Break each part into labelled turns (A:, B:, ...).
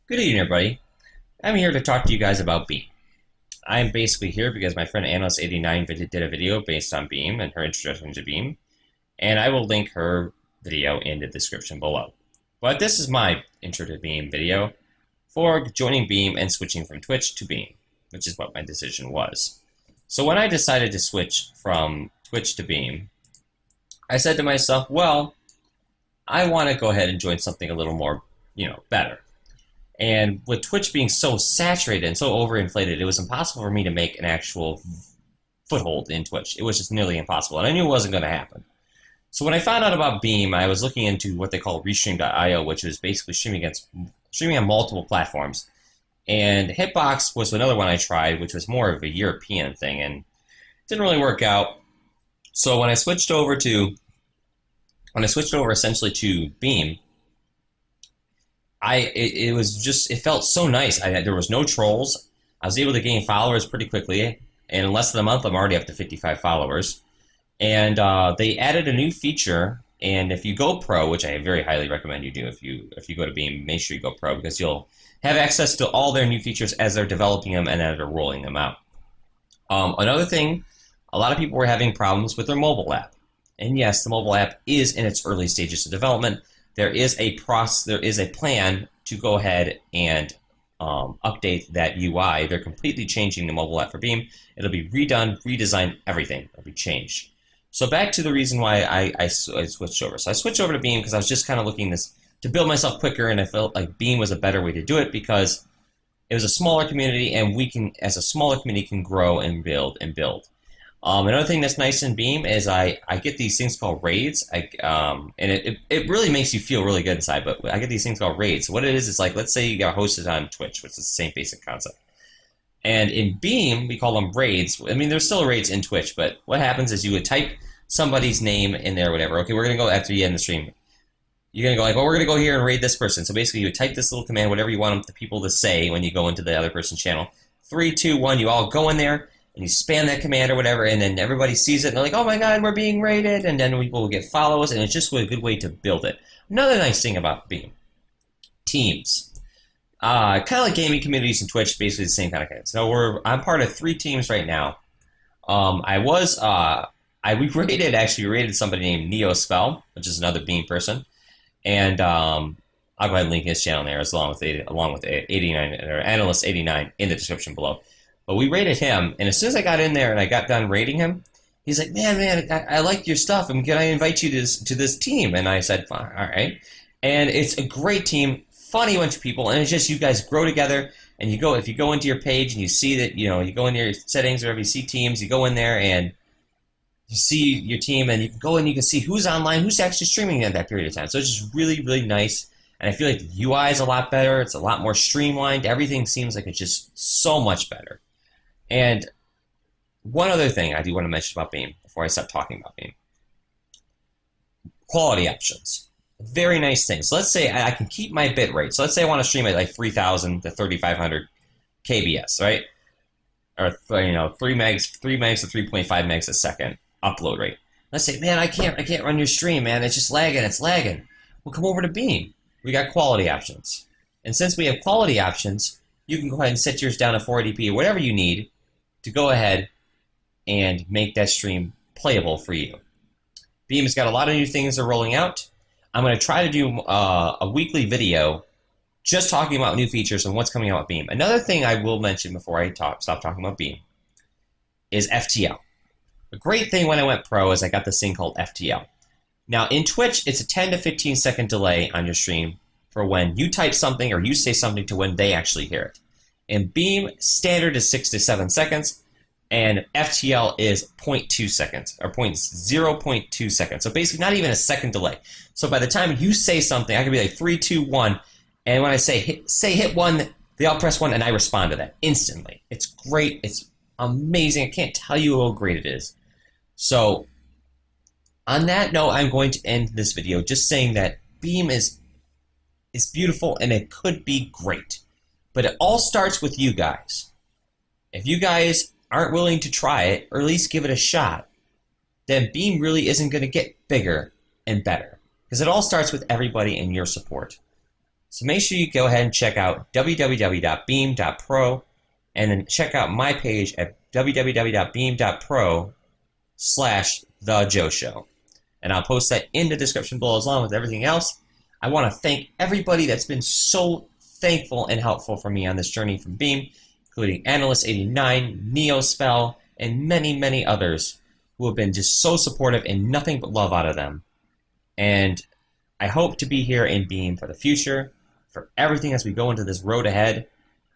A: Good evening, everybody. I'm here to talk to you guys about Beam. I'm basically here because my friend Analyst89 did a video based on Beam and her introduction to Beam, and I will link her video in the description below. But this is my intro to Beam video for joining Beam and switching from Twitch to Beam, which is what my decision was. So when I decided to switch from Twitch to Beam, I said to myself, well, I want to go ahead and join something a little more, better. And with Twitch being so saturated and so overinflated, it was impossible for me to make an actual foothold in Twitch. It was just nearly impossible, and I knew it wasn't going to happen. So when I found out about Beam, I was looking into what they call Restream.io, which is basically streaming on multiple platforms. And Hitbox was another one I tried, which was more of a European thing, and didn't really work out. So when I switched over essentially to Beam, it felt so nice. There was no trolls. I was able to gain followers pretty quickly, and in less than a month, I'm already up to 55 followers. And they added a new feature. And if you go pro, which I very highly recommend you do, if you go to Beam, make sure you go pro because you'll have access to all their new features as they're developing them and as they're rolling them out. Another thing, a lot of people were having problems with their mobile app. And yes, the mobile app is in its early stages of development. There is a plan to go ahead and update that UI. They're completely changing the mobile app for Beam. It'll be redone, redesigned, everything. It'll be changed. So back to the reason why I switched over. So I switched over to Beam because I was just kind of looking to build myself quicker, and I felt like Beam was a better way to do it because it was a smaller community, and we can, as a smaller community, can grow and build and build. Another thing that's nice in Beam is I get these things called raids, and it really makes you feel really good inside, but I get these things called raids. So what it is like, let's say you got hosted on Twitch, which is the same basic concept. And in Beam, we call them raids. I mean, there's still raids in Twitch, but what happens is you would type somebody's name in there or whatever. Okay, we're going to go after you end the stream. You're going to go like, well, we're going to go here and raid this person. So basically, you would type this little command, whatever you want the people to say when you go into the other person's channel. 3, 2, 1, you all go in there. And you spam that command or whatever, and then everybody sees it, and they're like, oh my god, we're being raided, and then people will get followers, and it's just a good way to build it. Another nice thing about Beam. Teams. Kind of like gaming communities and Twitch, basically the same kind of thing. So I'm part of 3 teams right now. We raided somebody named Neo Spell, which is another Beam person, and I'll go ahead and link his channel there along with 89 or Analyst 89 in the description below. But we raided him, and as soon as I got in there and I got done raiding him, he's like, man, I like your stuff, and can I invite you to this team? And I said, all right. And it's a great team, funny bunch of people, and it's just you guys grow together, and if you go into your page and you see that, you go into your settings or wherever you see teams, you go in there and you see your team, and you can go and you can see who's online, who's actually streaming at that period of time. So it's just really, really nice. And I feel like the UI is a lot better. It's a lot more streamlined. Everything seems like it's just so much better. And one other thing I do want to mention about Beam before I start talking about Beam. Quality options. Very nice things. So let's say I can keep my bit rate. So let's say I want to stream at like 3,000 to 3,500 KBS, right? Or 3 megs to 3.5 megs a second upload rate. Let's say, man, I can't run your stream, man. It's just lagging. It's lagging. Well, come over to Beam. We got quality options. And since we have quality options, you can go ahead and set yours down to 480p or whatever you need to go ahead and make that stream playable for you. Beam has got a lot of new things they're rolling out. I'm going to try to do a weekly video just talking about new features and what's coming out with Beam. Another thing I will mention before I stop talking about Beam is FTL. The great thing when I went pro is I got this thing called FTL. Now in Twitch, it's a 10 to 15 second delay on your stream for when you type something or you say something to when they actually hear it. In Beam, standard is 6 to 7 seconds, and FTL is 0.2 seconds, or 0.2 seconds. So basically not even a second delay. So by the time you say something, I could be like 3, 2, 1, and when I say hit 1, they all press 1, and I respond to that instantly. It's great. It's amazing. I can't tell you how great it is. So on that note, I'm going to end this video just saying that Beam is beautiful, and it could be great. But it all starts with you guys. If you guys aren't willing to try it, or at least give it a shot, then Beam really isn't going to get bigger and better. Because it all starts with everybody and your support. So make sure you go ahead and check out www.beam.pro and then check out my page at www.beam.pro/thejoeshow. And I'll post that in the description below along with everything else. I want to thank everybody that's been so thankful and helpful for me on this journey from Beam, including Analyst89, Neospell, and many, many others who have been just so supportive and nothing but love out of them. And I hope to be here in Beam for the future, for everything as we go into this road ahead.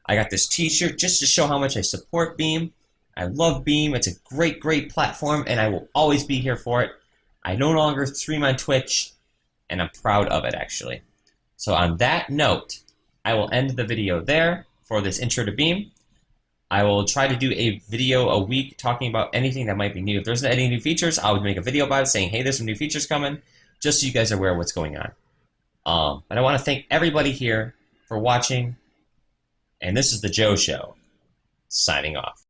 A: I got this t-shirt just to show how much I support Beam. I love Beam. It's a great, great platform, and I will always be here for it. I no longer stream on Twitch, and I'm proud of it, actually. So on that note, I will end the video there for this intro to Beam. I will try to do a video a week talking about anything that might be new. If there's any new features, I would make a video about it saying, hey, there's some new features coming, just so you guys are aware of what's going on. But I want to thank everybody here for watching, and this is The Joe Show, signing off.